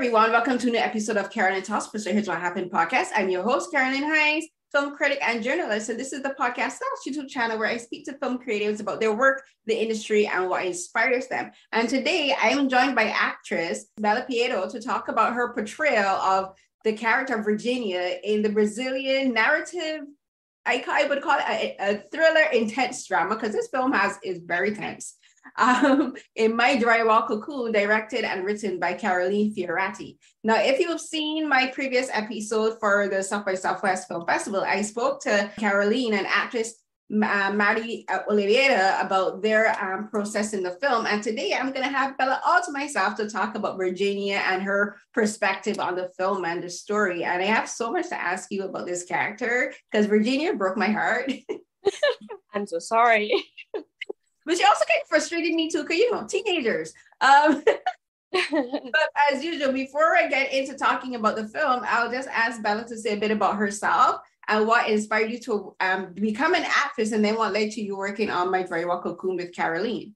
everyone. Welcome to a new episode of Carolyn Talks, for Here's What Happened podcast. I'm your host, Caroline Hines, film critic and journalist. And this is the podcast YouTube channel where I speak to film creatives about their work, the industry, and what inspires them. And today I am joined by actress Bella Piero to talk about her portrayal of the character of Virginia in the Brazilian narrative. I would call it a thriller intense drama, because this film is very tense. In My Drywall Cocoon, directed and written by Caroline Fioratti. Now, if you've seen my previous episode for the South by Southwest Film Festival, I spoke to Caroline and actress Mari Oliveira about their process in the film. And today I'm going to have Bella all to myself to talk about Virginia and her perspective on the film and the story. And I have so much to ask you about this character, because Virginia broke my heart. I'm so sorry. But she also kind of frustrated me too, because, teenagers. But as usual, before I get into talking about the film, I'll just ask Bella to say a bit about herself and what inspired you to become an actress, and then what led to you working on My Drywall Cocoon with Caroline.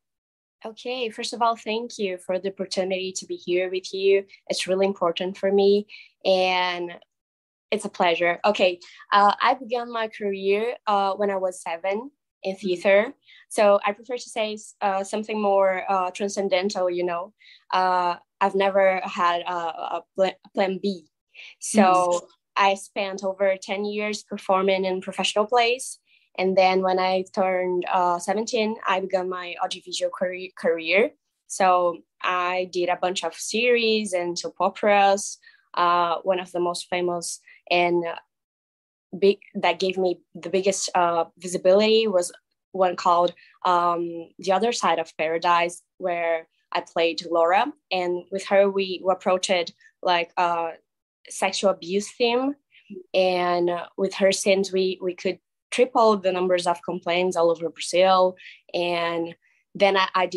Okay, first of all, thank you for the opportunity to be here with you. It's really important for me, and it's a pleasure. Okay, I began my career when I was 7 in theater. So I prefer to say something more transcendental, I've never had a plan B. So I spent over 10 years performing in professional plays. And then when I turned 17, I began my audiovisual career. So I did a bunch of series and soap operas. One of the most famous and big that gave me the biggest visibility was one called The Other Side of Paradise, where I played Laura, and with her we approached like a sexual abuse theme, and with her scenes we could triple the numbers of complaints all over Brazil. And then I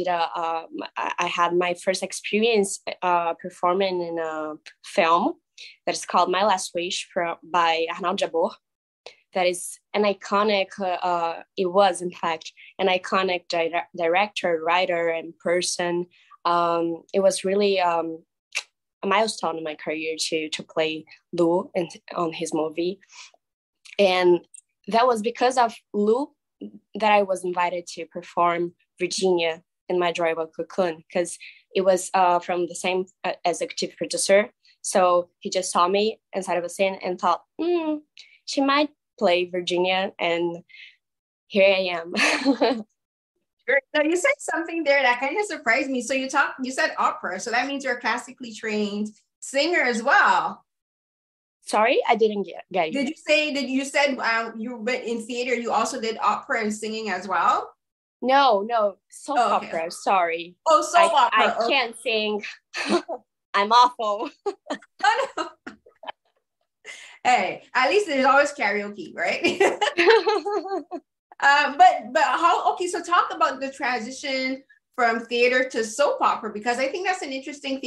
had my first experience performing in a film that is called My Last Wish by Arnaldo Jabor. That is an iconic, it was in fact an iconic director, writer, and person. It was really a milestone in my career to play Lou on his movie. And that was because of Lou that I was invited to perform Virginia in My Drywall Cocoon, because it was from the same executive producer. So he just saw me inside of a scene and thought, she might play Virginia, and here I am. Now, you said something there that kind of surprised me. So you said opera, so that means you're a classically trained singer as well. Sorry, I didn't get you. You said you went in theater, you also did opera and singing as well? No, soap opera, sorry. Oh, soap opera. I can't sing. I'm awful. Oh, no. Hey, at least there's always karaoke, right? But how? Okay, so talk about the transition from theater to soap opera, because I think that's an interesting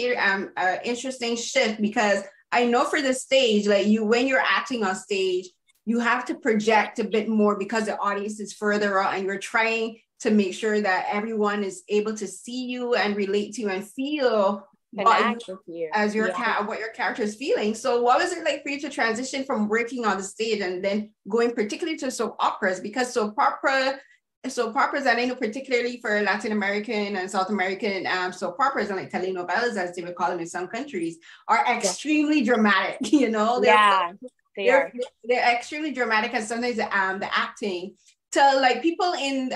interesting shift. Because I know for the stage, like when you're acting on stage, you have to project a bit more because the audience is further out, and you're trying to make sure that everyone is able to see you and relate to you and feel what your character is feeling. So what was it like for you to transition from working on the stage and then going particularly to soap operas? Because soap operas, and I know particularly for Latin American and South American soap operas, and like telenovelas as they would call them in some countries, are extremely dramatic. They're extremely dramatic, and sometimes the acting to people in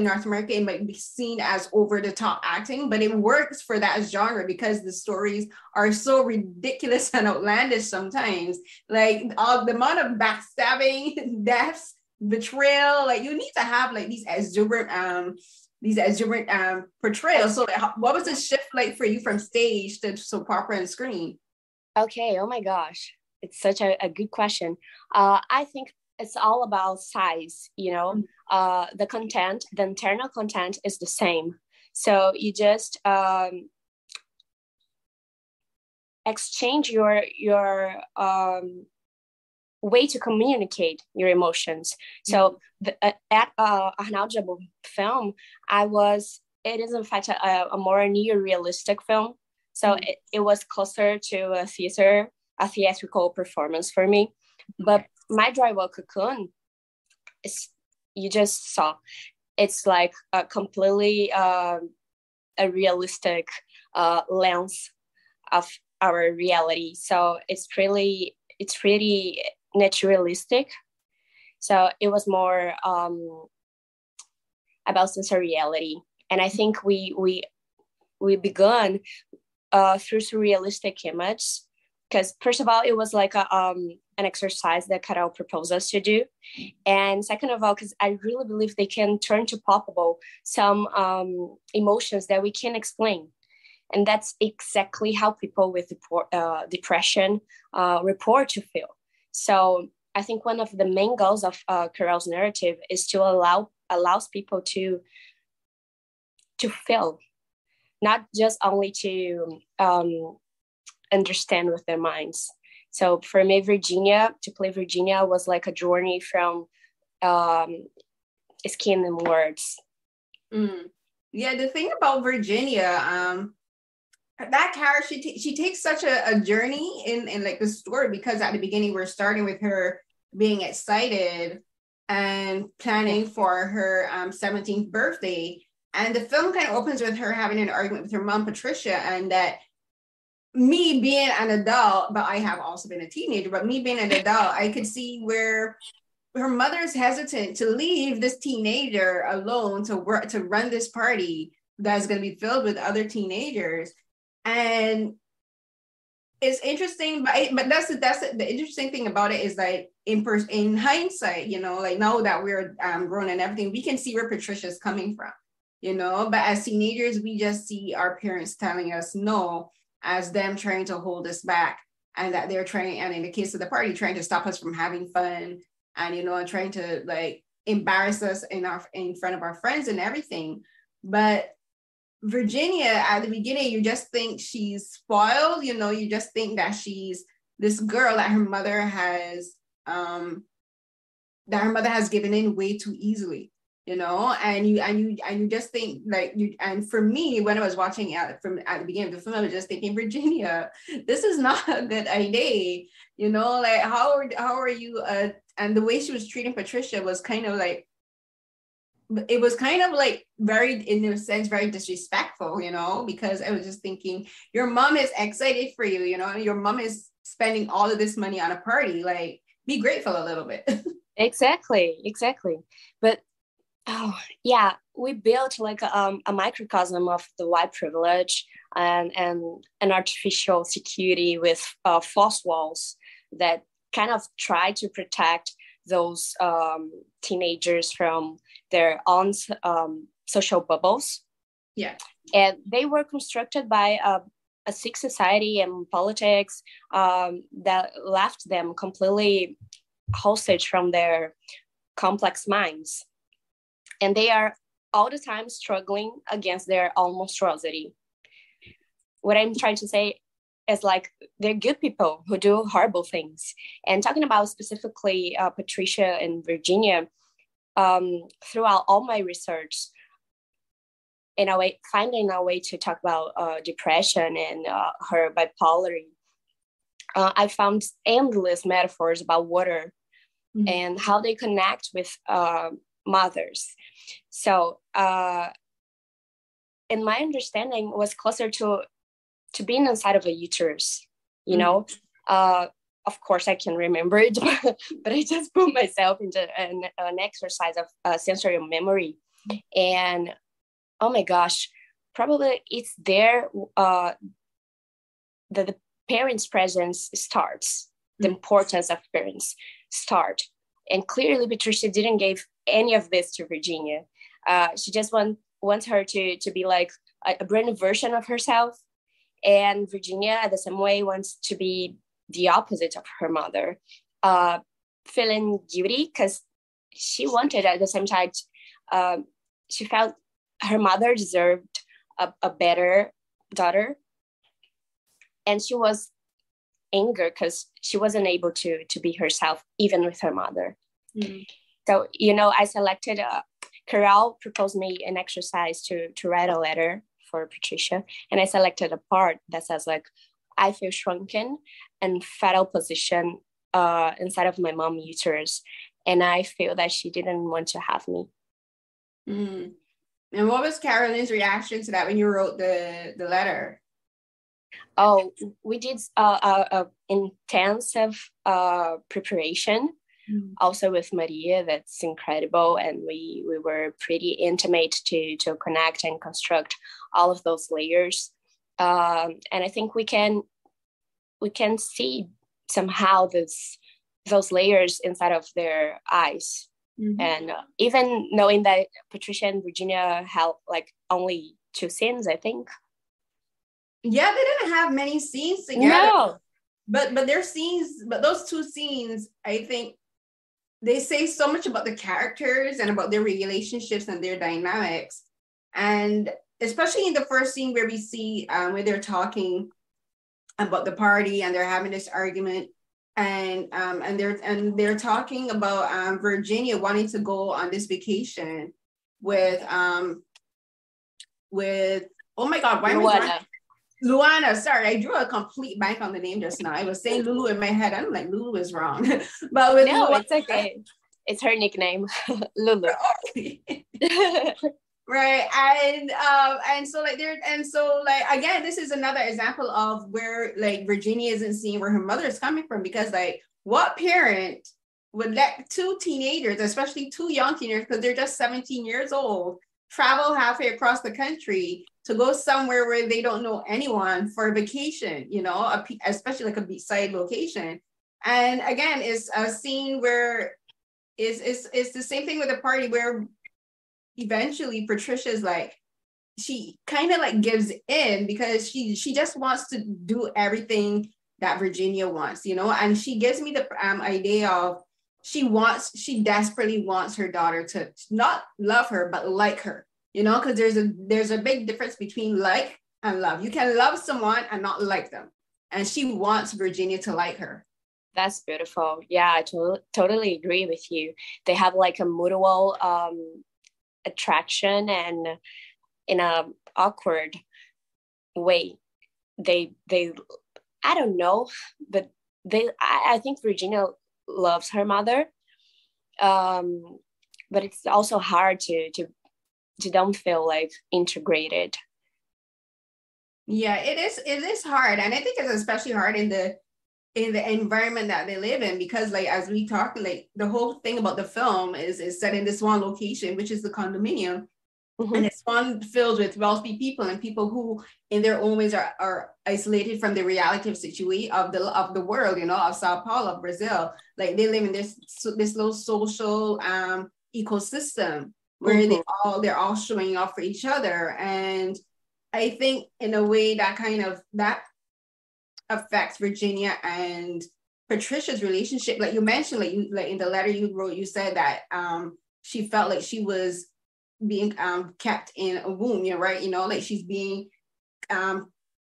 North America, it might be seen as over the top acting, but it works for that genre because the stories are so ridiculous and outlandish sometimes. Like the amount of backstabbing, deaths, betrayal, like you need to have like these exuberant portrayals. So what was the shift like for you from stage to soap opera and screen? Okay, oh my gosh, it's such a good question. I think it's all about size, the content, the internal content is the same. So you just exchange your way to communicate your emotions. So at Arnaldo Jabor film, it is in fact a more near-realistic film. So it was closer to a theatrical performance for me. But My Drywall Cocoon is, you just saw, it's like a completely a realistic lens of our reality. So it's really naturalistic. So it was more about sensoriality. And I think we began through surrealistic image, because first of all, it was like an exercise that Carol proposed us to do. And second of all, because I really believe they can turn to palpable some emotions that we can explain. And that's exactly how people with depression report to feel. So I think one of the main goals of Carol's narrative is to allows people to feel, not just only to understand with their minds. So for me, to play Virginia was like a journey from skin and words. Yeah, the thing about Virginia, that character, she takes such a journey in like the story, because at the beginning we're starting with her being excited and planning for her 17th birthday. And the film kind of opens with her having an argument with her mom, Patricia, and that me being an adult, but I have also been a teenager, but me being an adult, I could see where her mother's hesitant to leave this teenager alone to work, to run this party that's going to be filled with other teenagers. And it's interesting, but that's the interesting thing about it is like in hindsight, you know, like now that we're grown and everything, we can see where Patricia's coming from, you know, but as teenagers, we just see our parents telling us no, as them trying to hold us back, and that they're trying, and in the case of the party, trying to stop us from having fun, and, you know, and trying to like embarrass us in front of our friends and everything. But Virginia, at the beginning, you just think she's spoiled, you know, you just think that she's this girl that her mother has given in way too easily, you know, and you just think like you. And for me, when I was watching at the beginning of the film, I was just thinking, Virginia, this is not a good idea, you know, like how are you? And the way she was treating Patricia was kind of like, it was kind of like very, in a sense, very disrespectful, you know, because I was just thinking, your mom is excited for you, you know, your mom is spending all of this money on a party, like be grateful a little bit. Exactly. But oh yeah, we built like a microcosm of the white privilege and an artificial security with false walls that kind of try to protect those teenagers from their own social bubbles. Yeah. And they were constructed by a sick society and politics that left them completely hostage from their complex minds. And they are all the time struggling against their own monstrosity. What I'm trying to say is like, they're good people who do horrible things. And talking about specifically Patricia and Virginia, throughout all my research, in a way, finding a way to talk about depression and her bipolarity, I found endless metaphors about water and how they connect with mothers. So, in my understanding, was closer to being inside of a uterus, you know. Of course, I can remember it, but I just put myself into an exercise of sensory memory. And oh my gosh, probably it's there that the parents' presence starts, the importance of parents start. And clearly, Patricia didn't give any of this to Virginia. She just wants her to be like a brand new version of herself. And Virginia, the same way, wants to be the opposite of her mother, feeling guilty because she wanted at the same time, she felt her mother deserved a better daughter. And she was angry because she wasn't able to be herself, even with her mother. So, you know, I selected, Carol proposed me an exercise to write a letter for Patricia, and I selected a part that says like, I feel shrunken and fetal position inside of my mom's uterus, and I feel that she didn't want to have me. Mm. And what was Carolyn's reaction to that when you wrote the letter? Oh, we did intensive preparation, also with Maria. That's incredible, and we were pretty intimate to connect and construct all of those layers. And I think we can see somehow those layers inside of their eyes. Mm-hmm. And even knowing that Patricia and Virginia had like only 2 scenes, I think. Yeah, they didn't have many scenes together. No. But their scenes, but those 2 scenes, I think they say so much about the characters and about their relationships and their dynamics. And especially in the first scene where we see where they're talking about the party and they're having this argument. And they're talking about Virginia wanting to go on this vacation with oh my God, why am I Luana? Sorry, I drew a complete blank on the name just now. I was saying Lulu in my head. I'm like, Lulu is wrong. But with no, Luana, it's okay. It's her nickname, Lulu. Right. And so again, this is another example of where like Virginia isn't seeing where her mother is coming from, because like what parent would let 2 teenagers, especially 2 young teenagers, because they're just 17 years old, travel halfway across the country to go somewhere where they don't know anyone for a vacation, you know, especially like a beachside location. And again, it's a scene where it's the same thing with the party where eventually Patricia's like, she kind of like gives in because she just wants to do everything that Virginia wants, you know. And she gives me the idea of she desperately wants her daughter to not love her but like her, you know, because there's a big difference between like and love. You can love someone and not like them, and she wants Virginia to like her. That's beautiful. Yeah, I totally agree with you. They have like a mutual attraction, and in a awkward way they I don't know, but I think Virginia loves her mother, but it's also hard to don't feel like integrated. Yeah, it is hard, and I think it's especially hard in the environment that they live in, because like as we talked, like the whole thing about the film is set in this one location, which is the condominium. Mm-hmm. And it's one filled with wealthy people and people who in their own ways are isolated from the reality of situation of the world, you know, of Sao Paulo, Brazil. Like they live in this little social ecosystem where mm-hmm. they're all showing off for each other. And I think in a way that affects Virginia and Patricia's relationship. Like you mentioned, like in the letter you wrote, you said that she felt like she was being kept in a womb, you know, right? You know, like she's being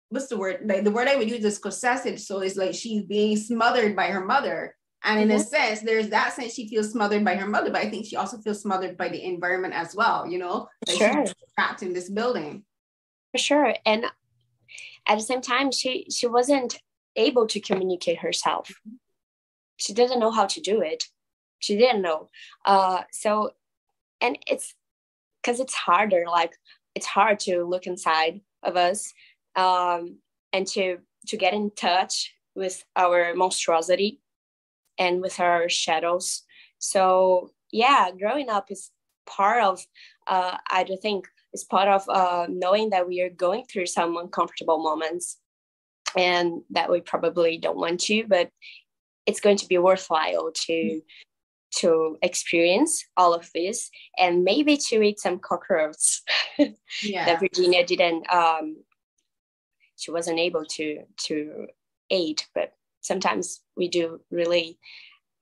what's the word? Like the word I would use is possessive. So it's like she's being smothered by her mother. And in mm-hmm. a sense, there's that sense she feels smothered by her mother, but I think she also feels smothered by the environment as well, you know? Like sure. She's trapped in this building. For sure. And at the same time, she wasn't able to communicate herself. She didn't know how to do it. She didn't know. So, and it's because it's harder, like it's hard to look inside of us and to get in touch with our monstrosity and with our shadows. So yeah, growing up is part of, I do think, is part of knowing that we are going through some uncomfortable moments and that we probably don't want to, but it's going to be worthwhile to experience all of this and maybe to eat some cockroaches that Virginia didn't, she wasn't able to eat, but sometimes we do really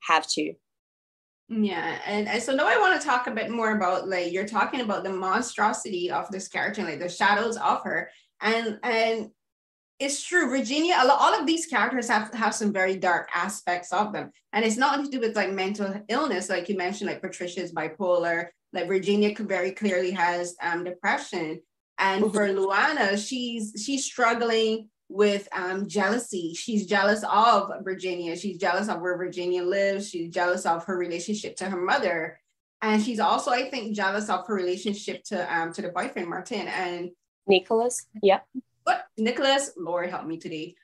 have to. Yeah, and so now I want to talk a bit more about, like, you're talking about the monstrosity of this character, like the shadows of her, and it's true, Virginia, all of these characters have some very dark aspects of them, and it's not to do with like mental illness, like you mentioned, like Patricia's bipolar, like Virginia very clearly has depression, And for Luana, she's struggling with jealousy. She's jealous of Virginia. She's jealous of where Virginia lives. She's jealous of her relationship to her mother. And she's also, I think, jealous of her relationship to the boyfriend, Martin. And Nicholas, yeah. What? Nicholas, Lord help me today.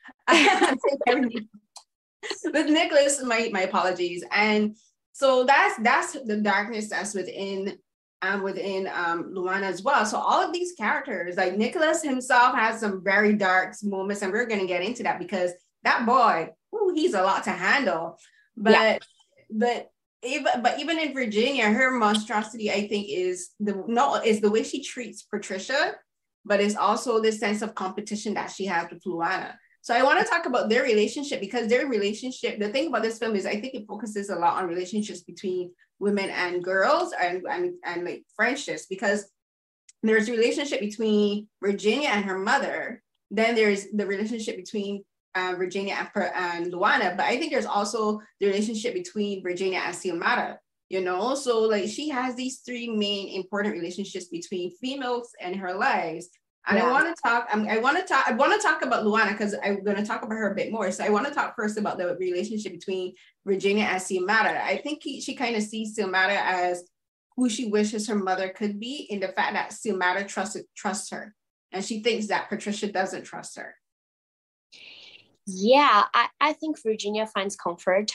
With Nicholas, my apologies. And so that's the darkness that's within Luana as well. So all of these characters, like Nicholas himself has some very dark moments, and we're going to get into that because that boy, he's a lot to handle. But even in Virginia, her monstrosity, I think, is the way she treats Patricia, but it's also this sense of competition that she has with Luana. So I want to talk about their relationship because the thing about this film is I think it focuses a lot on relationships between women and girls and like friendships, because there's a relationship between Virginia and her mother. Then there's the relationship between Virginia and Luana, but I think there's also the relationship between Virginia and Xiomara, so like she has these three main important relationships between females in her lives. And I want to talk about Luana because I'm going to talk about her a bit more. So I want to talk first about the relationship between Virginia and Xiomara. I think she kind of sees Xiomara as who she wishes her mother could be, in the fact that Xiomara trusts her, and she thinks that Patricia doesn't trust her. Yeah, I think Virginia finds comfort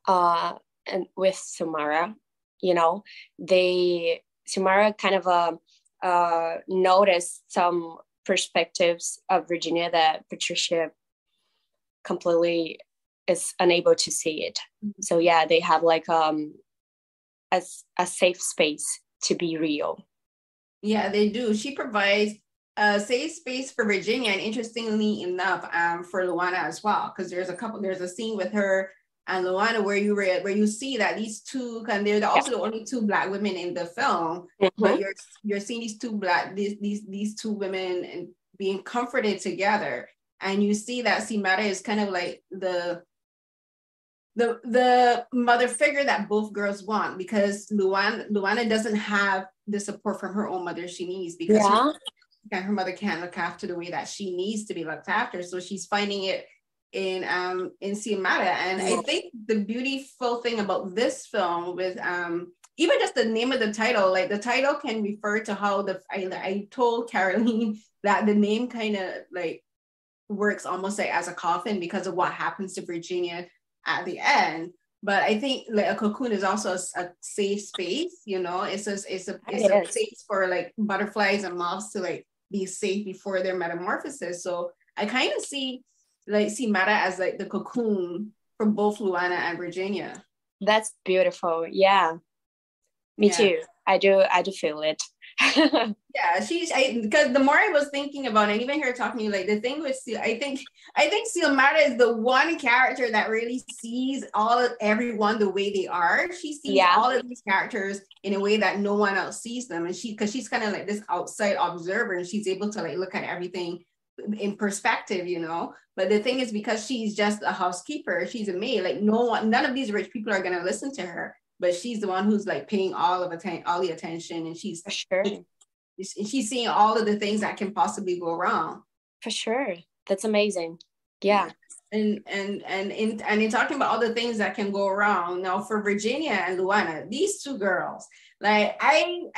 and with Xiomara. Xiomara kind of noticed some perspectives of Virginia that Patricia completely is unable to see it. Mm-hmm. So yeah, they have like a safe space to be real. Yeah, they do. She provides a safe space for Virginia, and interestingly enough, for Luana as well, because there's a scene with her and Luana where you see that these two, and they're also the only two Black women in the film, mm-hmm. but you're seeing these two women and being comforted together, and you see that Xiomara is kind of like the mother figure that both girls want, because Luana doesn't have the support from her own mother she needs, because her mother can't look after the way that she needs to be looked after. So she's finding it in Xiomara. And I think the beautiful thing about this film with even just the name of the title, like the title can refer to how I told Caroline that the name kind of like works almost like as a coffin because of what happens to Virginia at the end. But I think like a cocoon is also a safe space, it's a space for like butterflies and moths to like be safe before their metamorphosis. So I kind of see like Xiomara as like the cocoon for both Luana and Virginia. That's beautiful. Yeah, me too. I do feel it. Yeah, because the more I was thinking about it, and even here talking to you, like the thing with I think Xiomara is the one character that really sees everyone the way they are. She sees all of these characters in a way that no one else sees them, and because she's kind of like this outside observer, and she's able to like look at everything in perspective, But the thing is, because she's just a housekeeper, she's a maid. Like none of these rich people are gonna listen to her. But she's the one who's like paying all the attention, and she's seeing all of the things that can possibly go wrong. For sure, that's amazing. Yeah, and in talking about all the things that can go wrong, now for Virginia and Luana, these two girls, like I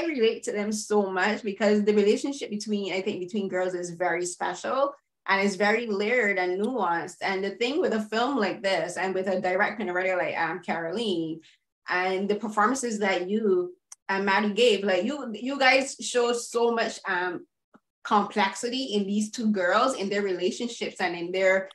relate to them so much because the relationship between girls is very special. And it's very layered and nuanced. And the thing with a film like this, and with a director and a writer like Caroline, and the performances that you and Mari gave, like you guys show so much complexity in these two girls, in their relationships, and in the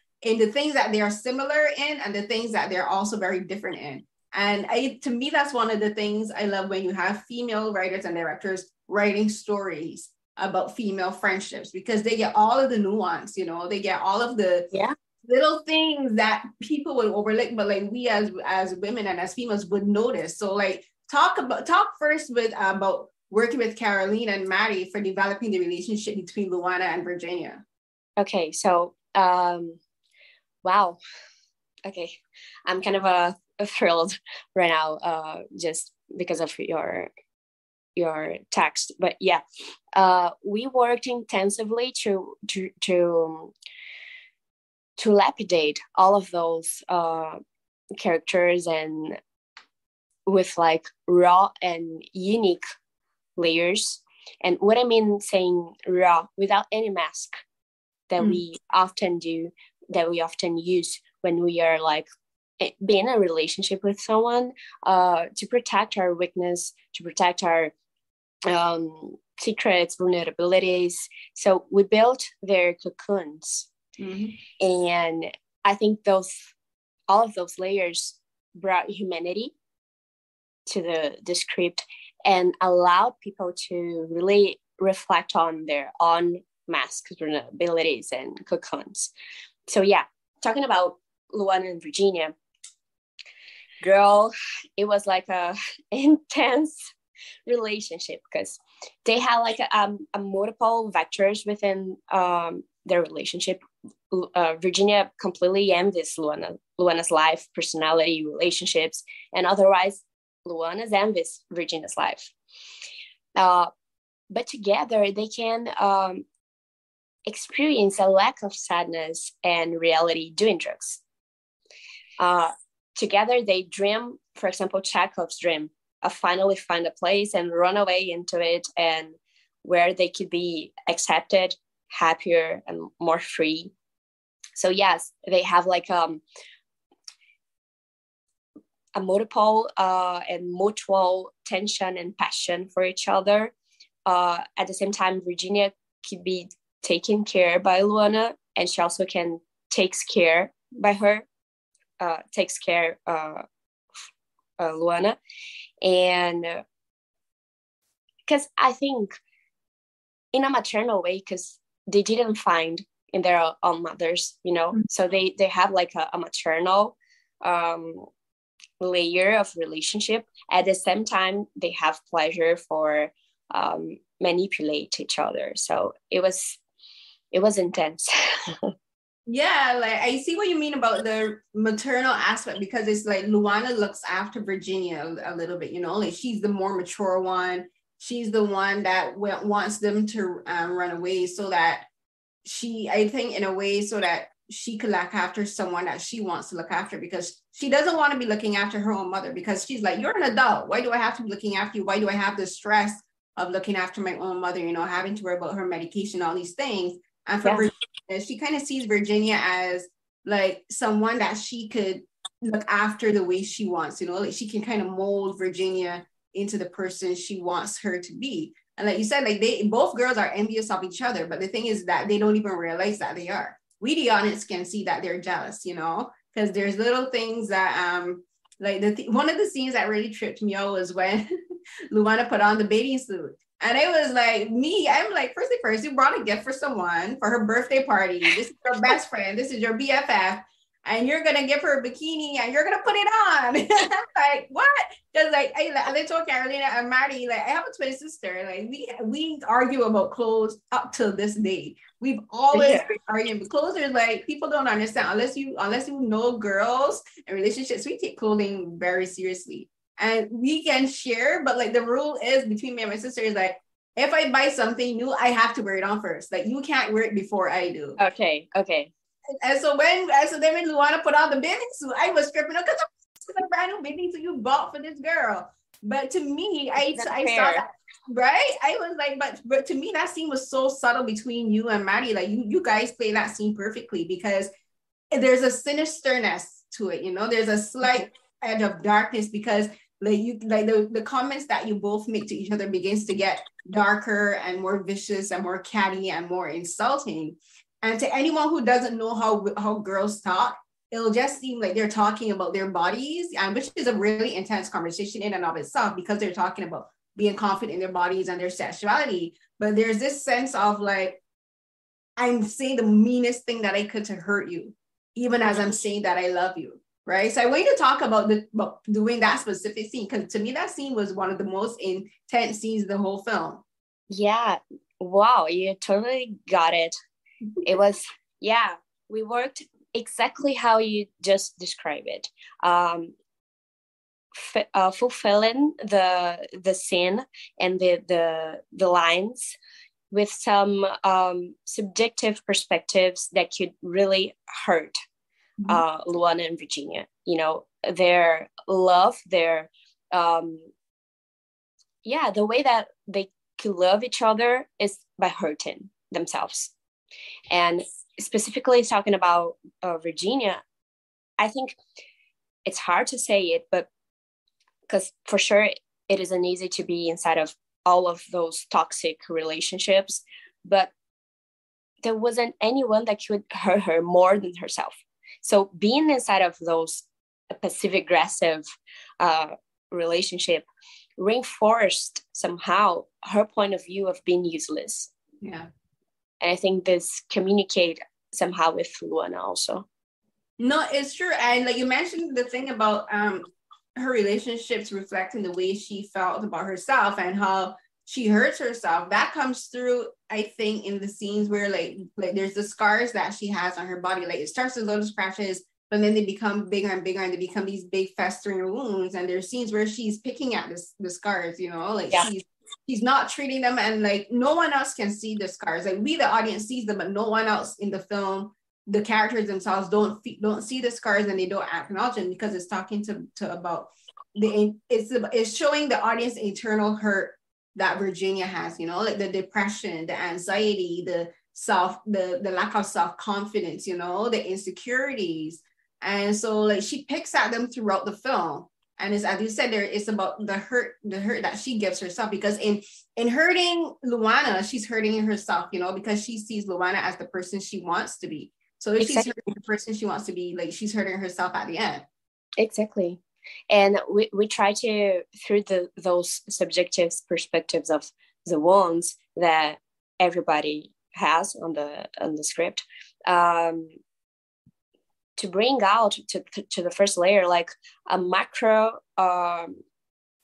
things that they are similar in, and the things that they're also very different in. And to me, that's one of the things I love when you have female writers and directors writing stories about female friendships, because they get all of the nuance, they get all of the little things that people would overlook, but like we as women and as females would notice. So like talk first about working with Caroline and Mari for developing the relationship between Luana and Virginia. Okay, so wow. Okay, I'm kind of thrilled right now, just because of your your text. But yeah, we worked intensively to lapidate all of those characters, and with like raw and unique layers. And what I mean saying raw, without any mask that we often do, that we often use when we are like being in a relationship with someone, to protect our weakness, to protect our secrets, vulnerabilities. So we built their cocoons. And I think all of those layers brought humanity to the script and allowed people to really reflect on their own masks, vulnerabilities, and cocoons. So yeah, talking about Luana and Virginia, girl, it was like a intense relationship because they had like a multiple vectors within their relationship. Virginia completely envies Luana's life, personality, relationships, and otherwise Luana's envies Virginia's life. But together they can experience a lack of sadness and reality doing drugs. Together they dream, for example, Chekhov's dream of finally find a place and run away into it, and where they could be accepted, happier, and more free. So yes, they have like a multiple and mutual tension and passion for each other. At the same time, Virginia could be taken care by Luana, and she also takes care by her, Luana. And because I think in a maternal way, because they didn't find in their own mothers, so they have like a maternal layer of relationship. At the same time, they have pleasure for manipulate each other. So it was intense. Yeah, like I see what you mean about the maternal aspect, because it's like Luana looks after Virginia a little bit, like she's the more mature one. She's the one that wants them to run away, so that I think in a way, so that she could look after someone that she wants to look after, because she doesn't want to be looking after her own mother, because she's like, you're an adult. Why do I have to be looking after you? Why do I have the stress of looking after my own mother, having to worry about her medication, all these things. And for Virginia, she kind of sees Virginia as like someone that she could look after the way she wants, like she can kind of mold Virginia into the person she wants her to be. And like you said, like both girls are envious of each other, but the thing is that they don't even realize that they are. We, the audience, can see that they're jealous, because there's little things that, like one of the scenes that really tripped me out was when Luana put on the bathing suit. And it was like I'm like, first, you brought a gift for someone for her birthday party. This is your best friend. This is your BFF. And you're going to give her a bikini and you're going to put it on. Like, what? Because like, I told Carolina and Mari, like, I have a twin sister. Like we argue about clothes up till this day. We've always been arguing. But clothes are like, people don't understand. Unless you know girls and relationships, we take clothing very seriously. And we can share, but like the rule is between me and my sister is like, if I buy something new, I have to wear it on first. Like you can't wear it before I do. Okay. And so then when Luana put on the bathing suit, I was stripping her because it's a brand new bathing suit you bought for this girl. But to me, I saw that, right? I was like, but to me, that scene was so subtle between you and Mari. Like you guys play that scene perfectly, because there's a sinisterness to it. There's a slight edge of darkness, because the comments that you both make to each other begins to get darker and more vicious and more catty and more insulting. And to anyone who doesn't know how girls talk, it'll just seem like they're talking about their bodies, and which is a really intense conversation in and of itself, because they're talking about being confident in their bodies and their sexuality. But there's this sense of like, I'm saying the meanest thing that I could to hurt you, even as I'm saying that I love you. Right. So I want you to talk about doing that specific scene, because to me, that scene was one of the most intense scenes of the whole film. Yeah. Wow. You totally got it. It was, we worked exactly how you just described it. fulfilling the scene and the lines with some subjective perspectives that could really hurt Luana and Virginia. You know, their love, their the way that they could love each other is by hurting themselves. And specifically talking about Virginia, I think it's hard to say it, but because for sure it isn't easy to be inside of all of those toxic relationships, but there wasn't anyone that could hurt her more than herself. So being inside of those passive aggressive relationship reinforced somehow her point of view of being useless. Yeah. And I think this communicate somehow with Luana also. No, it's true. And like you mentioned the thing about her relationships reflecting the way she felt about herself and how she hurts herself. That comes through, I think, in the scenes where like there's the scars that she has on her body. Like it starts as little scratches, but then they become bigger and bigger and they become these big festering wounds. And there's scenes where she's picking at the scars, you know, like she's not treating them, and like no one else can see the scars. Like we, the audience, sees them, but no one else in the film, the characters themselves don't see the scars, and they don't acknowledge them because it's talking to about it's showing the audience internal hurt that Virginia has, you know, like the depression, the anxiety, the lack of self-confidence, you know, the insecurities. And so like she picks at them throughout the film. And it's, as you said, it's about the hurt that she gives herself, because in hurting Luana, she's hurting herself, you know, because she sees Luana as the person she wants to be. So if she's hurting the person she wants to be, like she's hurting herself at the end. Exactly. And we try to, through those subjective perspectives of the wounds that everybody has on the script, to bring out to the first layer like a macro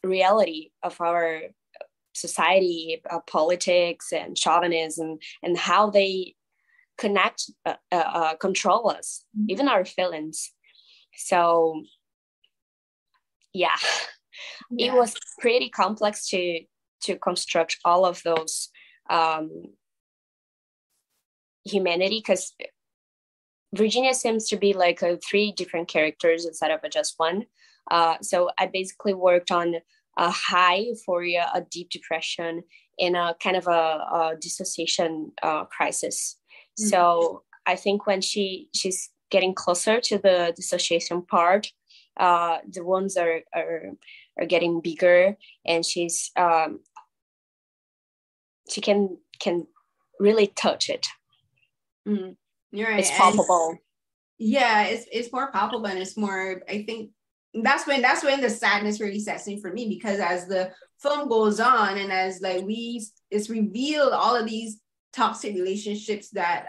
reality of our society, politics and chauvinism, and how they connect, control us, even our feelings. So it was pretty complex to construct all of those humanity, because Virginia seems to be like 3 different characters instead of just one. So I basically worked on a high euphoria, a deep depression, and a kind of a dissociation crisis. Mm-hmm. So I think when she's getting closer to the dissociation part, the wounds are getting bigger, and she's she can really touch it. Mm-hmm. You're right. It's palpable. It's more palpable, and it's more, I think that's when the sadness really sets in for me, because as the film goes on and as like it's revealed all of these toxic relationships that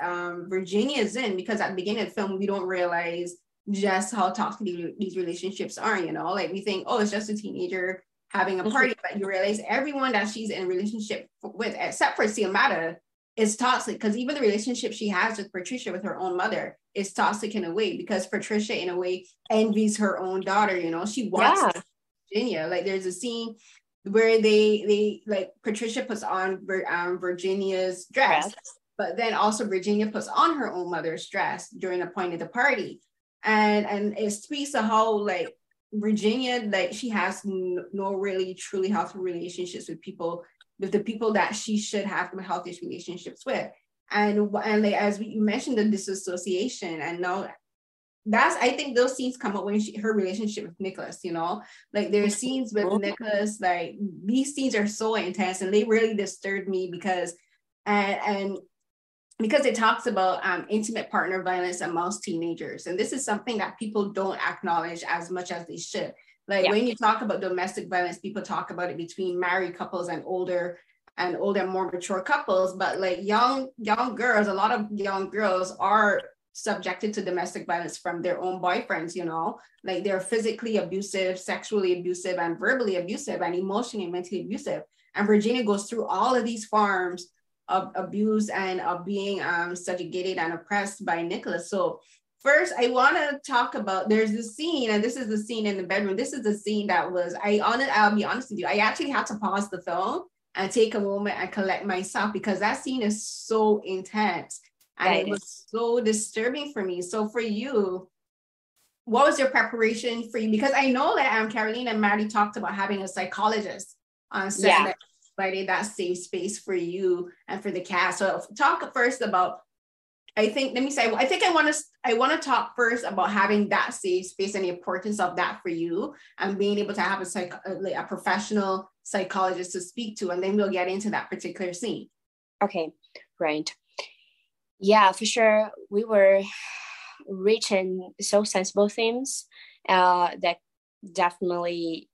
Virginia is in, because at the beginning of the film we don't realize just how toxic these relationships are, you know, like we think, oh, it's just a teenager having a party, but you realize everyone that she's in a relationship with, except for Xiomara, is toxic, because even the relationship she has with Patricia, with her own mother, is toxic in a way, because Patricia in a way envies her own daughter, you know, she wants Virginia. Like there's a scene where they like Patricia puts on Virginia's dress, but then also Virginia puts on her own mother's dress during a point at the party. And it speaks to how like Virginia, like she has no really truly healthy relationships with the people that she should have the healthiest relationships with. And like, as you mentioned, the disassociation, and now I think those scenes come up when her relationship with Nicholas, you know, like there's scenes with Nicholas, like these scenes are so intense and they really disturbed me because it talks about intimate partner violence amongst teenagers. And this is something that people don't acknowledge as much as they should. Like when you talk about domestic violence, people talk about it between married couples and older, more mature couples. But like young girls, a lot of young girls are subjected to domestic violence from their own boyfriends, you know, like they're physically abusive, sexually abusive, and verbally abusive, and emotionally and mentally abusive. And Virginia goes through all of these forms of abuse and of being subjugated and oppressed by Nicholas. So first I want to talk about, there's this scene, and this is the scene in the bedroom. This is the scene that was, I'll be honest with you, I actually had to pause the film and take a moment and collect myself, because that scene is so intense and it was so disturbing for me. So for you, what was your preparation for you? Because I know that Caroline and Mari talked about having a psychologist on set that provided that safe space for you and for the cast. So talk first about, I think I want to talk first about having that safe space and the importance of that for you, and being able to have a professional psychologist to speak to, and then we'll get into that particular scene. Okay, right. Yeah, for sure. We were reaching so sensible themes that definitely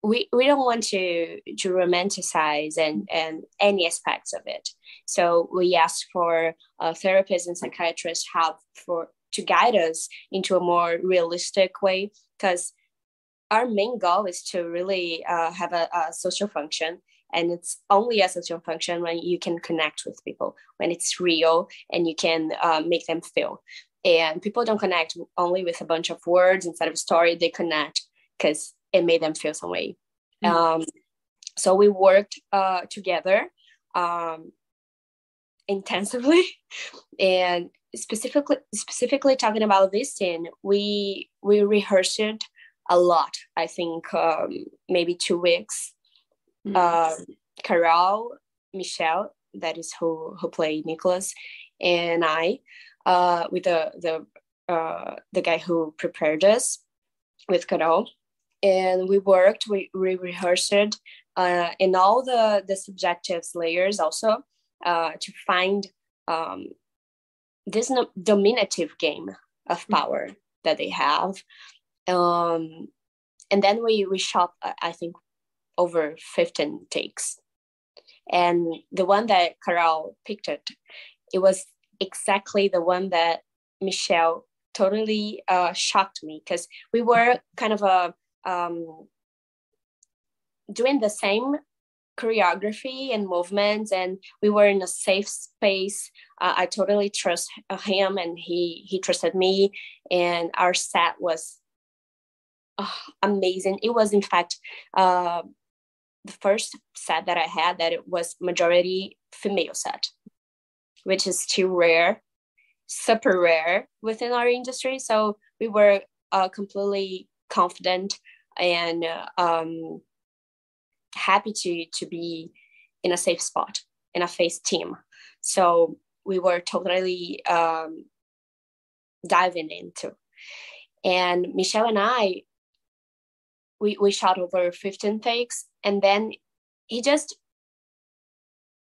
we don't want to romanticize and any aspects of it. So we asked for therapists and psychiatrists help to guide us into a more realistic way, because our main goal is to really have a social function. And it's only a social function when you can connect with people, when it's real and you can make them feel. And people don't connect only with a bunch of words instead of a story. They connect because it made them feel some way. So we worked together intensively, and specifically talking about this scene, we rehearsed it a lot. I think maybe 2 weeks. Carol, Michelle, that is who played Nicholas, and I, with the guy who prepared us, with Carol, and we rehearsed in all the subjective layers also to find this dominative game of power that they have, and then we shot, I think, over 15 takes. And the one that Carol picked it was exactly the one that Michelle totally shocked me, because we were kind of doing the same choreography and movements, and we were in a safe space. I totally trust him, and he trusted me, and our set was amazing. It was, in fact, the first set that I had that it was majority female set, which is still rare, super rare within our industry. So we were completely confident and happy to be in a safe spot, in a face team. So we were totally diving into. And Michelle and I, we shot over 15 takes, and then he just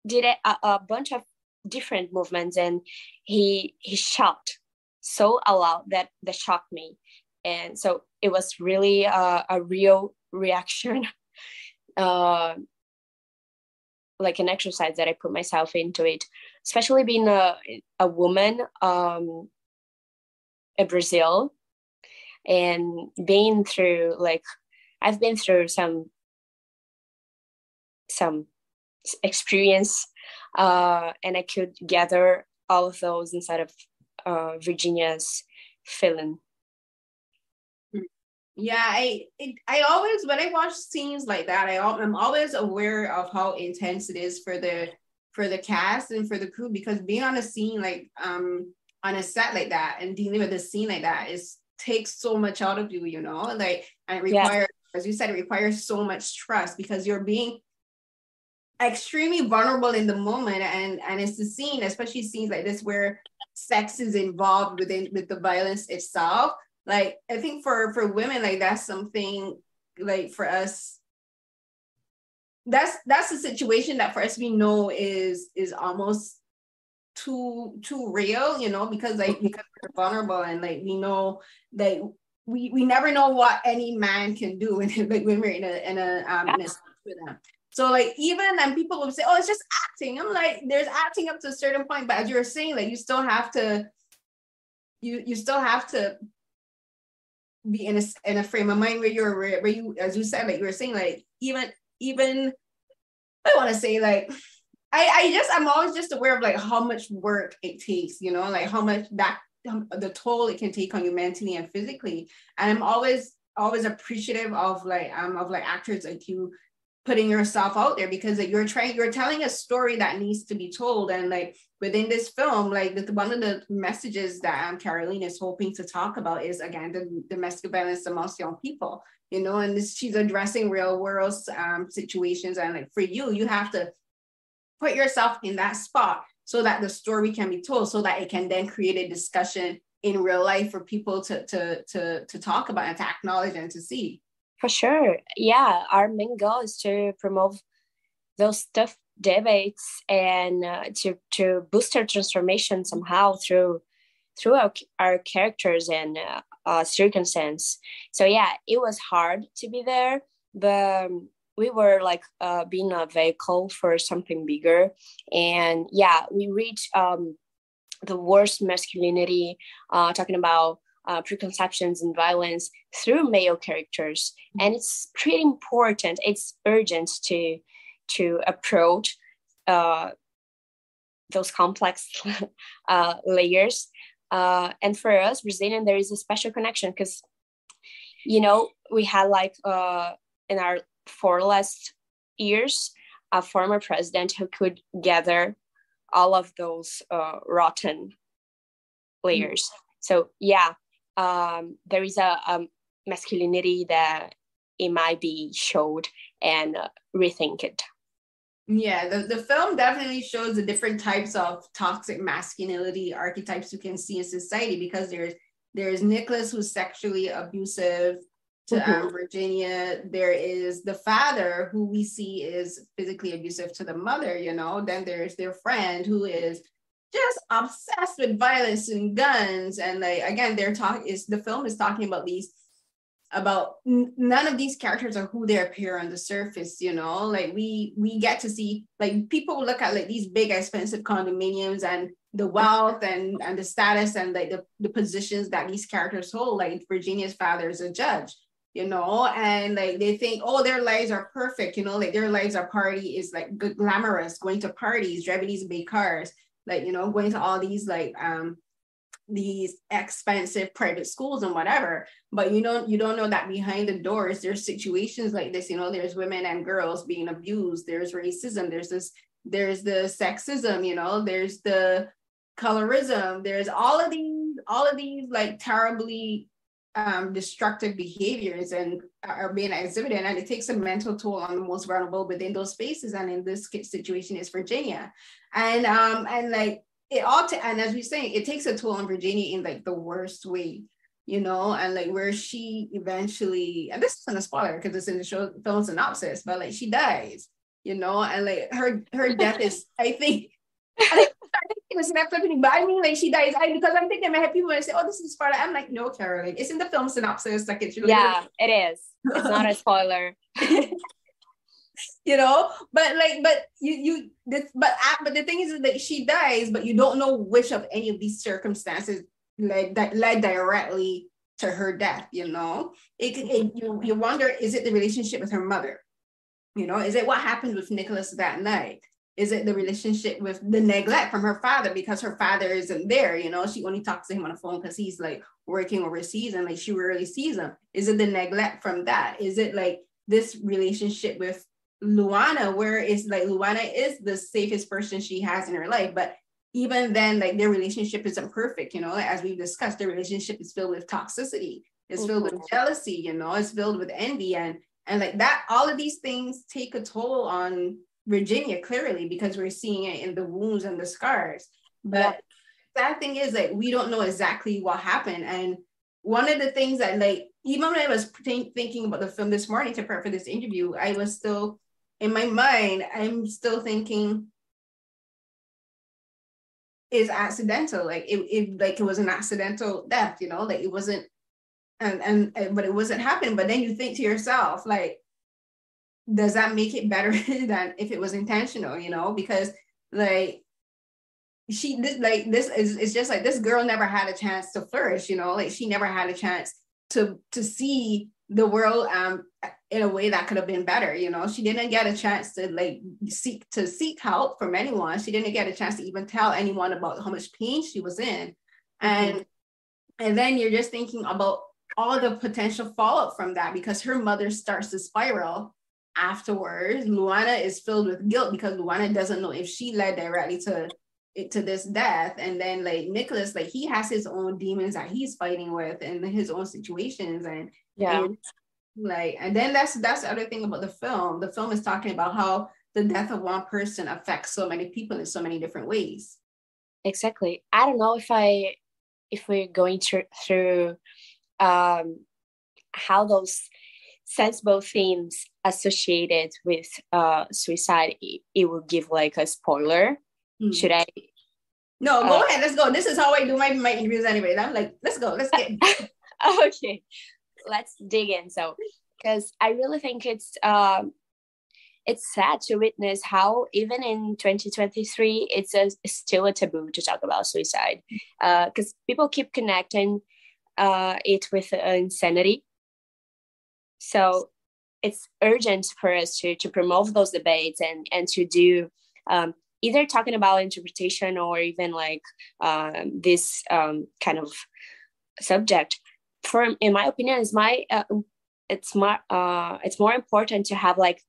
did a bunch of different movements, and he shot so loud that shocked me. And so it was really a real reaction, like an exercise that I put myself into it, especially being a woman in Brazil, and being through, like, I've been through some experience, and I could gather all of those inside of Virginia's feeling. Yeah, I always, when I watch scenes like that, I'm always aware of how intense it is for the cast and for the crew, because being on a scene like on a set like that and dealing with a scene like that takes so much out of you, you know, like, and it requires, as you said, it requires so much trust, because you're being extremely vulnerable in the moment, and it's the scene, especially scenes like this where sex is involved with the violence itself. Like, I think for women, like, that's something, like, for us, that's a situation that for us we know is almost too real, you know, because we're vulnerable, and like we know that we never know what any man can do when we're in a with them. So like, even, and people will say, oh, it's just acting. I'm like, there's acting up to a certain point, but as you were saying, like, you still have to be in a frame of mind where you, as you said, like you were saying, like, even I want to say, like, I'm always just aware of like how much work it takes, you know, like how much that the toll it can take on you mentally and physically. And I'm always appreciative of actors like you putting yourself out there, because like, you're telling a story that needs to be told. And like within this film, like one of the messages that Caroline is hoping to talk about is, again, the domestic violence amongst young people, you know, and she's addressing real world situations. And like for you have to put yourself in that spot so that the story can be told, so that it can then create a discussion in real life for people to talk about and to acknowledge and to see. For sure. Yeah, our main goal is to promote those tough debates and to boost our transformation somehow through our characters and circumstance. So yeah, it was hard to be there, but we were like being a vehicle for something bigger. And yeah, we reached the worst masculinity, talking about preconceptions and violence through male characters. And it's pretty important, it's urgent to approach those complex layers. And for us Brazilian, there is a special connection because, you know, we had like in our 4 last years a former president who could gather all of those rotten layers. So yeah, there is a masculinity that it might be showed and rethink it. Yeah, the film definitely shows the different types of toxic masculinity archetypes you can see in society, because there's Nicholas, who's sexually abusive to Virginia. There is the father, who we see is physically abusive to the mother, you know. Then there's their friend, who is just obsessed with violence and guns. And like, again, the film is talking about none of these characters are who they appear on the surface, you know. Like we get to see, like, people look at like these big expensive condominiums and the wealth and the status and like the positions that these characters hold. Like Virginia's father is a judge, you know, and like they think, oh, their lives are perfect, you know, like their lives are is like good, glamorous, going to parties, driving these big cars, like, you know, going to all these like these expensive private schools and whatever. But you don't know that behind the doors there's situations like this, you know. There's women and girls being abused, there's racism, there's the sexism, you know, there's the colorism, there's all of these like terribly destructive behaviors and are being exhibited, and it takes a mental toll on the most vulnerable within those spaces. And in this situation is Virginia, and like and as we say, it takes a toll on Virginia in like the worst way, you know. And like where she eventually, and this isn't a spoiler because it's in the film synopsis, but like she dies, you know. And like her death is, I think it was not flipping, but I mean, like she dies. Because I'm thinking, I have people when say, "Oh, this is spoiler." I'm like, no, Caroline, it's in the film synopsis. Like it's really, yeah, it is. It's not a spoiler. You know, but the thing is that she dies, but you don't know which of any of these circumstances led directly to her death. You know, you wonder, is it the relationship with her mother? You know, is it what happened with Nicholas that night? Is it the relationship with the neglect from her father, because her father isn't there? You know, she only talks to him on the phone because he's like working overseas and like she rarely sees him. Is it the neglect from that? Is it like this relationship with Luana, where it's like Luana is the safest person she has in her life, but even then, like their relationship isn't perfect, you know. As we've discussed, their relationship is filled with toxicity, it's filled with jealousy, you know, it's filled with envy, and like that. All of these things take a toll on Virginia, clearly, because we're seeing it in the wounds and the scars. But that thing is like we don't know exactly what happened. And one of the things that, like, even when I was thinking about the film this morning to prep for this interview, I was still, in my mind, I'm still thinking, is accidental. Like it was an accidental death, you know, like it wasn't, but it wasn't happening. But then you think to yourself, like, does that make it better than if it was intentional, you know? Because like it's just like this girl never had a chance to flourish, you know, like she never had a chance to see the world in a way that could have been better, you know. She didn't get a chance to like seek help from anyone. She didn't get a chance to even tell anyone about how much pain she was in. And And then you're just thinking about all the potential fallout from that, because her mother starts to spiral afterwards. Luana is filled with guilt because Luana doesn't know if she led directly to this death. And then like Nicholas, like he has his own demons that he's fighting with and his own situations. And like, and then that's the other thing about the film. The film is talking about how the death of one person affects so many people in so many different ways. Exactly. I don't know if we're going through how those sensible themes associated with suicide, it will give like a spoiler. Should I? No, go ahead. Let's go. This is how I do my interviews anyway. I'm like, let's go. Let's get. Okay, let's dig in. So, because I really think it's sad to witness how even in 2023 it's still a taboo to talk about suicide, because people keep connecting it with insanity. So it's urgent for us to promote those debates and to do either talking about interpretation or even like this kind of subject. In my opinion, it's more important to have like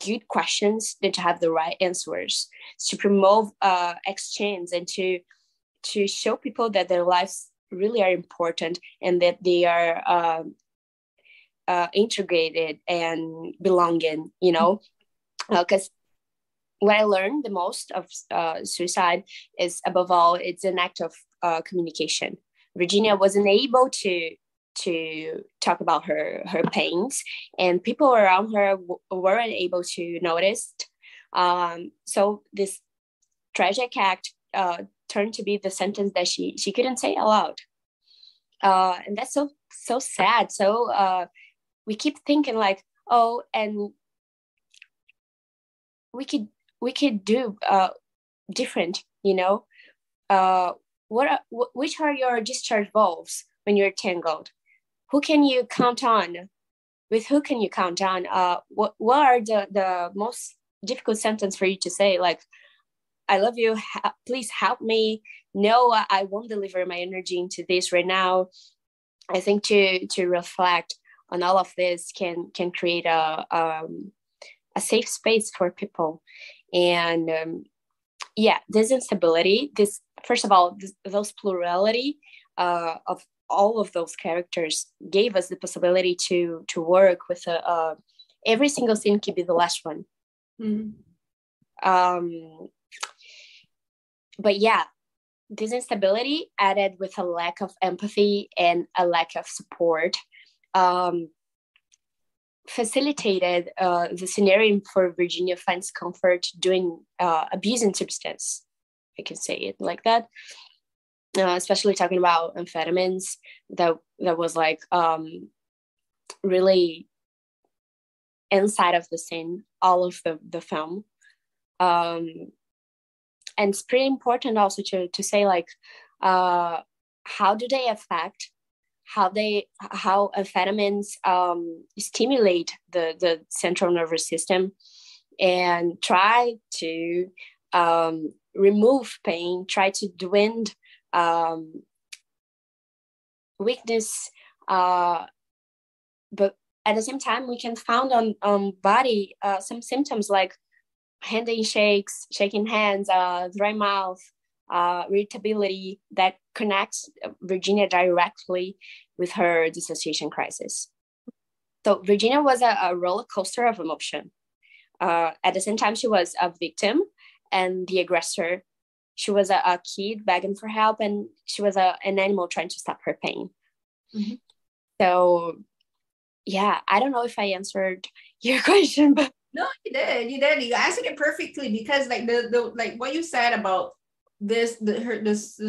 good questions than to have the right answers, to promote exchange and to show people that their lives really are important and that they are integrated and belonging, you know, because what I learned the most of suicide is, above all, it's an act of communication. Virginia wasn't able to talk about her pains, and people around her weren't able to notice. So this tragic act turned to be the sentence that she couldn't say aloud, and that's so sad. So we keep thinking like, oh, and we could do different, you know. Which are your discharge valves when you're tangled? Who can you count on? With who can you count on? What are the most difficult sentence for you to say? Like, I love you. Please help me. No, I won't deliver my energy into this right now. I think to reflect on all of this can create a safe space for people. And this instability, this, first of all, those plurality of all of those characters gave us the possibility to work with every single scene could be the last one. But yeah, this instability added with a lack of empathy and a lack of support facilitated the scenario for Virginia finds comfort doing abusing substance. I can say it like that. Especially talking about amphetamines, that was like really inside of the scene, all of the film. And it's pretty important also to say like how do they affect, how amphetamines stimulate the central nervous system and try to remove pain, try to dwindle weakness, but at the same time we can find on body some symptoms like handshakes, shaking hands, dry mouth, irritability that connects Virginia directly with her dissociation crisis. So Virginia was a roller coaster of emotion. At the same time, she was a victim and the aggressor. She was a kid begging for help, and she was an animal trying to stop her pain. Mm-hmm. So, yeah, I don't know if I answered your question, but no, you did. You answered it perfectly, because like the like what you said about the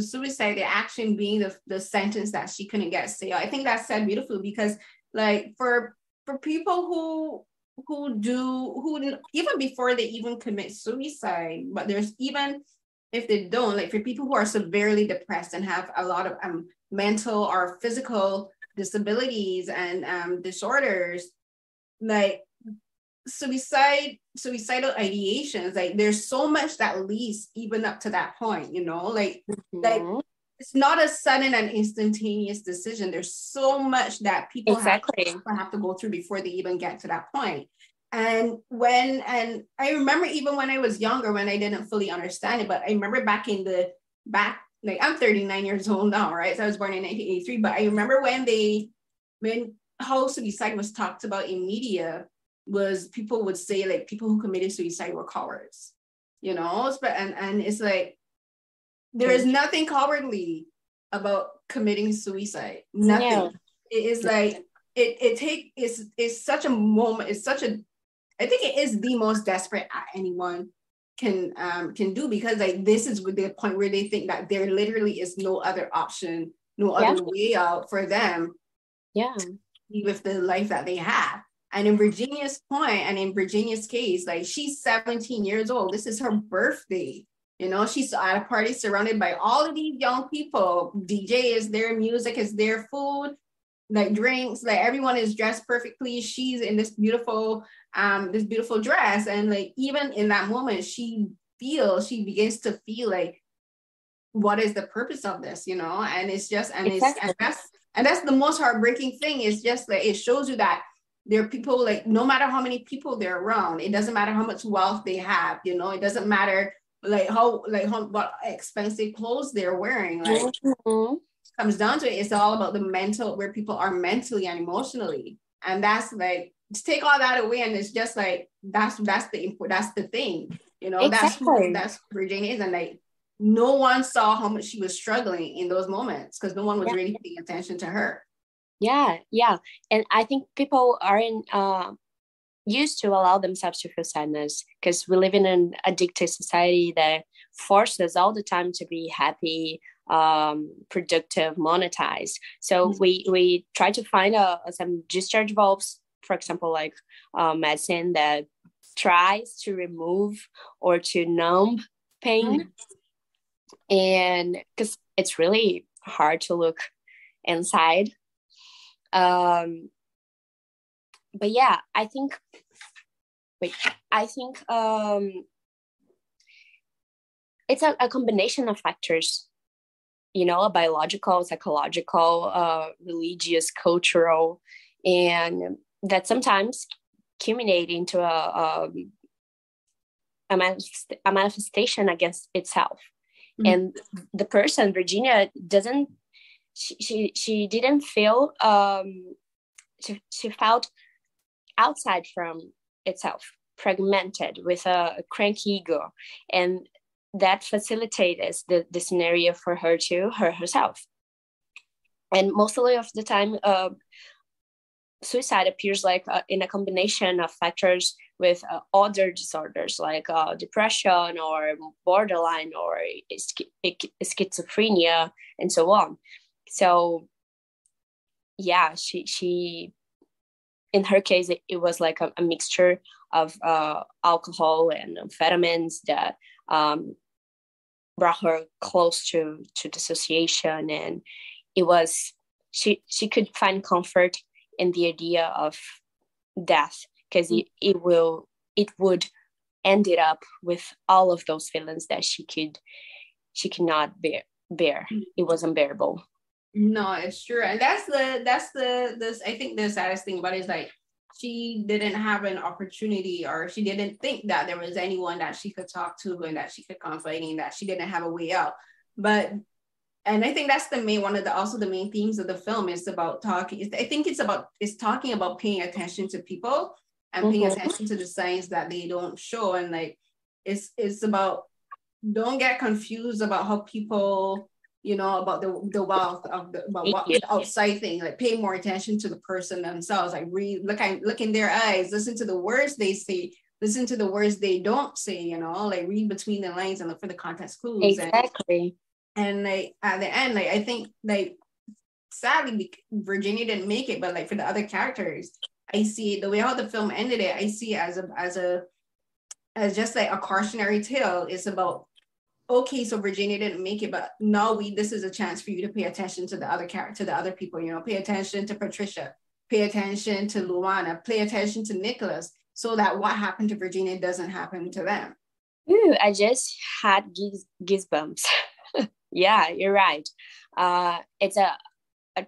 suicide, the action being the sentence that she couldn't get say. I think that's said beautifully, because like for people who even before they even commit suicide, but there's even if they don't, like for people who are severely depressed and have a lot of mental or physical disabilities and disorders, like suicidal ideations, like there's so much that leads even up to that point, you know, like it's not a sudden and instantaneous decision. There's so much that people have to go through before they even get to that point. And I remember even when I was younger, when I didn't fully understand it, but I remember like I'm 39 years old now, right? So I was born in 1983, but I remember when how suicide was talked about in media, was people would say like people who committed suicide were cowards, you know? And it's like, there is nothing cowardly about committing suicide. Nothing. Yeah. It is like, it's such a moment, I think it is the most desperate act anyone can do, because like this is the point where they think that there literally is no other option, no other way out for them. Yeah. With the life that they have. And in Virginia's point, and in Virginia's case, like she's 17 years old. This is her birthday. You know, she's at a party surrounded by all of these young people. DJ is there, music is there, food, like drinks, like everyone is dressed perfectly. She's in this beautiful dress. And like, even in that moment, she begins to feel like, what is the purpose of this, you know? And it's just, and that's the most heartbreaking thing. Is just like, it shows you that there are people, like, no matter how many people they're around, it doesn't matter how much wealth they have, you know, it doesn't matter what expensive clothes they're wearing. Like, comes down to it, it's all about the mental, where people are mentally and emotionally. And that's like, to take all that away, and it's just like, that's the thing, you know. Exactly. That's Virginia is. And like, no one saw how much she was struggling in those moments, because no one was really paying attention to her. Yeah. And I think people aren't used to allow themselves to feel sadness, because we live in an addictive society that forces all the time to be happy, productive, monetized. So we try to find some discharge valves, for example, like medicine that tries to remove or to numb pain. And because it's really hard to look inside. But yeah, I think it's a combination of factors, you know, biological, psychological, religious, cultural, and that sometimes culminate into a manifestation against itself. And the person, Virginia, she didn't feel, she felt outside from itself, fragmented with a cranky ego. And that facilitated the scenario for her to hurt herself. And mostly of the time, suicide appears like in a combination of factors with other disorders like depression or borderline or schizophrenia and so on. So yeah, she in her case, it was like a mixture of alcohol and amphetamines that brought her close to dissociation. And it was, she could find comfort in the idea of death, because it would end it up with all of those feelings that she could not bear. It was unbearable. No, it's true. And that's I think the saddest thing about it is like, she didn't have an opportunity, or she didn't think that there was anyone that she could talk to and that she could confide in, that she didn't have a way out. And I think that's the main themes of the film is about talking. I think it's talking about paying attention to people and paying attention to the signs that they don't show. And like, it's about, don't get confused about how people, you know, about the wealth of what the outside thing. Like, pay more attention to the person themselves. Like, look in their eyes, listen to the words they say, listen to the words they don't say, you know, like read between the lines and look for the context clues. Exactly. And like at the end, like I think like sadly Virginia didn't make it, but like for the other characters, I see the way how the film ended it, I see as just like a cautionary tale. It's about, okay, so Virginia didn't make it, but now this is a chance for you to pay attention to the other people, you know, pay attention to Patricia, pay attention to Luana, pay attention to Nicholas, so that what happened to Virginia doesn't happen to them. Ooh, I just had goosebumps. Yeah, you're right. It's a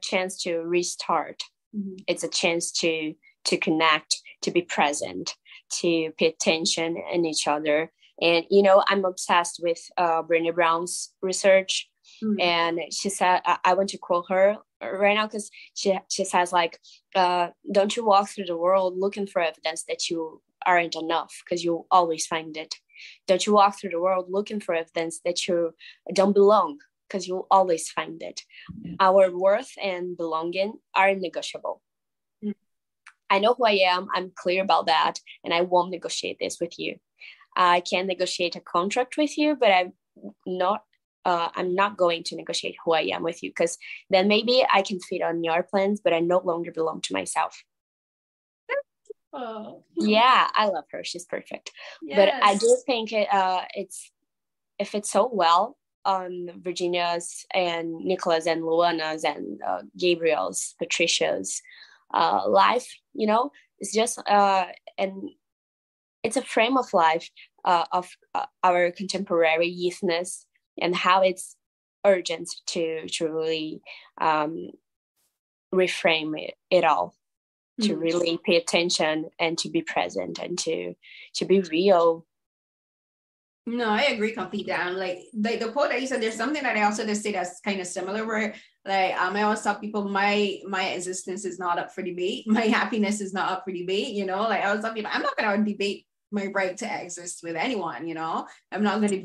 chance to restart. Mm-hmm. It's a chance to connect, to be present, to pay attention in each other. And, you know, I'm obsessed with Brené Brown's research. Mm-hmm. And she said, I want to quote her right now, because she says, like, don't you walk through the world looking for evidence that you aren't enough, because you'll always find it. Don't you walk through the world looking for evidence that you don't belong, because you'll always find it. Our worth and belonging are negotiable. Mm-hmm. I know who I am. I'm clear about that. And I won't negotiate this with you. I can negotiate a contract with you, but I'm not going to negotiate who I am with you, because then maybe I can fit on your plans, but I no longer belong to myself. Oh. Yeah, I love her. She's perfect. Yes. But I do think it fits so well on Virginia's and Nicholas and Luana's and Gabriel's, Patricia's life. You know, it's just and it's a frame of life of our contemporary youthness, and how it's urgent to really reframe it all, to really pay attention and to be present and to be real. No, I agree completely. Like the quote that you said, there's something that I also just say that's kind of similar, where like I always tell people my existence is not up for debate. My happiness is not up for debate. You know, like I always tell people, I'm not going to debate my right to exist with anyone. You know, I'm not going to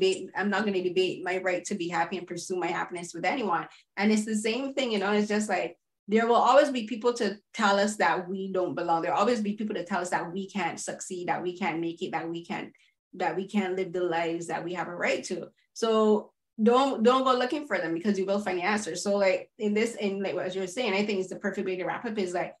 debate my right to be happy and pursue my happiness with anyone. And it's the same thing. You know, it's just like there will always be people to tell us that we don't belong. There will always be people to tell us that we can't succeed, that we can't make it, that we can't live the lives that we have a right to. So don't go looking for them, because you will find the answer. So like like what you were saying, I think it's the perfect way to wrap up is like,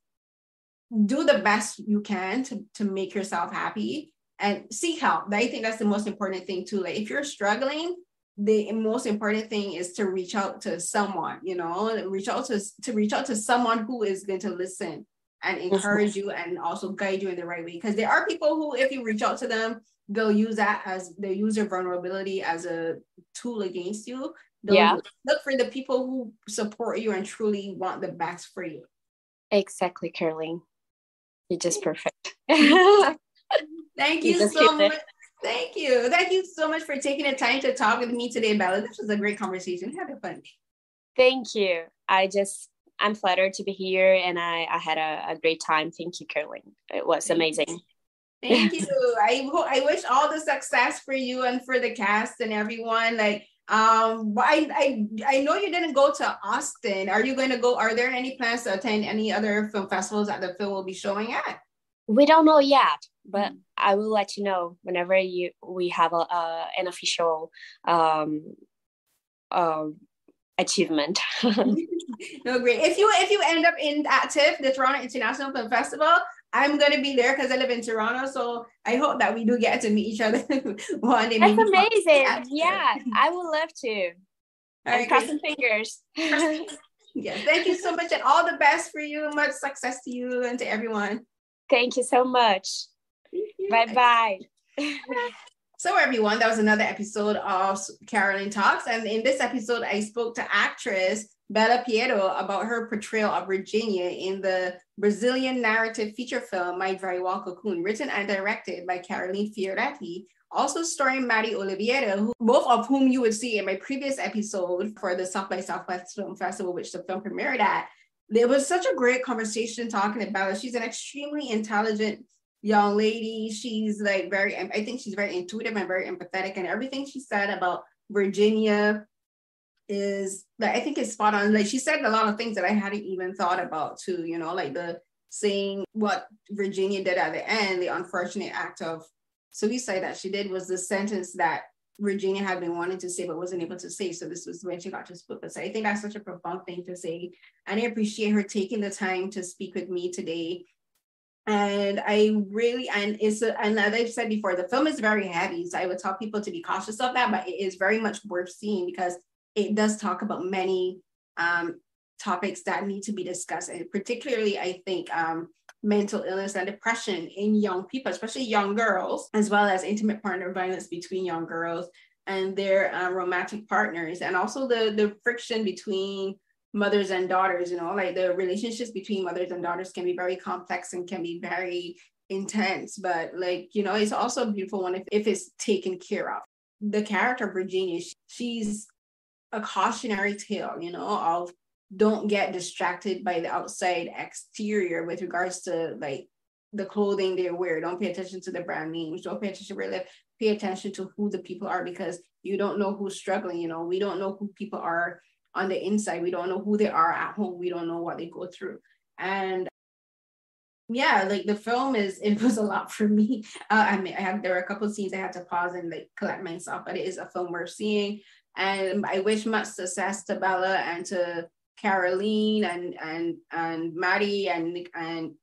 do the best you can to make yourself happy and seek help. I think that's the most important thing too. Like if you're struggling, the most important thing is to reach out to someone, you know, reach out to someone who is going to listen and encourage you and also guide you in the right way. Because there are people who, if you reach out to them, they'll use your vulnerability as a tool against you. They'll look for the people who support you and truly want the best for you. Exactly, Caroline. You're just perfect. Thank you so much. Thank you so much for taking the time to talk with me today, Bella. This was a great conversation. Have fun. Thank you. I'm flattered to be here, and I had a great time. Thank you, Caroline. It was amazing. Thank you. I wish all the success for you and for the cast and everyone. Like, but I know you didn't go to Austin. Are you going to go? Are there any plans to attend any other film festivals that the film will be showing at? We don't know yet, but I will let you know whenever we have an official achievement. No, great. If you end up at TIFF, the Toronto International Film Festival, I'm going to be there because I live in Toronto. So I hope that we do get to meet each other one day. That's amazing. Yeah, I would love to. I'm crossing fingers. Yes, thank you so much, and all the best for you. Much success to you and to everyone. Thank you so much. Bye-bye. So everyone, that was another episode of Carolyn Talks. And in this episode, I spoke to actress Bella Piero about her portrayal of Virginia in the Brazilian narrative feature film, My Drywall Cocoon, written and directed by Caroline Fioratti, also starring Mari Oliveira, both of whom you would see in my previous episode for the South by Southwest Film Festival, which the film premiered at. It was such a great conversation talking about her. She's an extremely intelligent young lady. She's like I think she's very intuitive and very empathetic, and everything she said about Virginia is like, I think it's spot on. Like she said a lot of things that I hadn't even thought about too, you know, like the saying what Virginia did at the end, the unfortunate act of suicide that she did was the sentence that Virginia had been wanting to say but wasn't able to say. So this was when she got to speak. So I think that's such a profound thing to say. And I appreciate her taking the time to speak with me today. And as I've said before, the film is very heavy. So I would tell people to be cautious of that, but it is very much worth seeing because it does talk about many topics that need to be discussed. And particularly, I think, mental illness and depression in young people, especially young girls, as well as intimate partner violence between young girls and their romantic partners, and also the friction between mothers and daughters. You know, like the relationships between mothers and daughters can be very complex and can be very intense, but like, you know, it's also a beautiful one if it's taken care of. The character Virginia, she's a cautionary tale, you know, of don't get distracted by the outside exterior with regards to like the clothing they wear. Don't pay attention to the brand names. Don't pay attention to where they live. Pay attention to who the people are, because you don't know who's struggling. You know, we don't know who people are on the inside. We don't know who they are at home. We don't know what they go through. And yeah, like the film it was a lot for me. There were a couple of scenes I had to pause and like collect myself, but it is a film worth seeing. And I wish much success to Bella and to Caroline and Mari and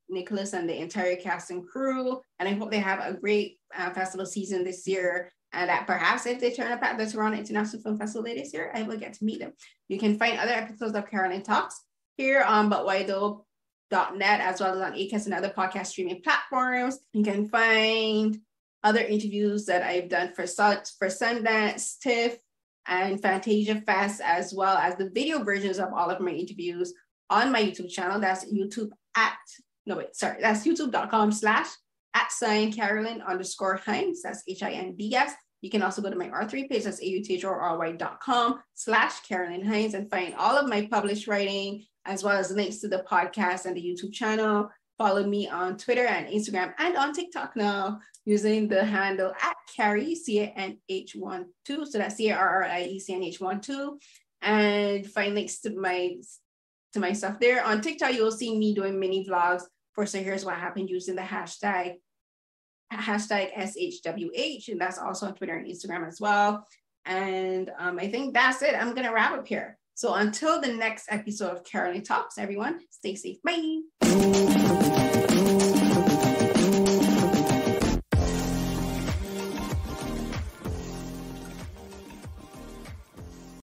Nicholas and the entire cast and crew. And I hope they have a great festival season this year. And that perhaps if they turn up at the Toronto International Film Festival later this year, I will get to meet them. You can find other episodes of Carolyn Talks here on butwhythough.net, as well as on Acast and other podcast streaming platforms. You can find other interviews that I've done for Sundance, TIFF, and Fantasia Fest, as well as the video versions of all of my interviews on my YouTube channel. That's that's youtube.com/@Carolyn_Hinds. That's HINDS. You can also go to my R3 page. That's author.com/Carolyn Hinds, and find all of my published writing, as well as links to the podcast and the YouTube channel. Follow me on Twitter and Instagram and on TikTok now using the handle @CarrieCANH12. So that's CARRIECNH12. And find links to my stuff there. On TikTok, you'll see me doing mini vlogs for So Here's What Happened using the hashtag SHWH. And that's also on Twitter and Instagram as well. And I think that's it. I'm going to wrap up here. So until the next episode of Carolyn Talks, everyone, stay safe. Bye.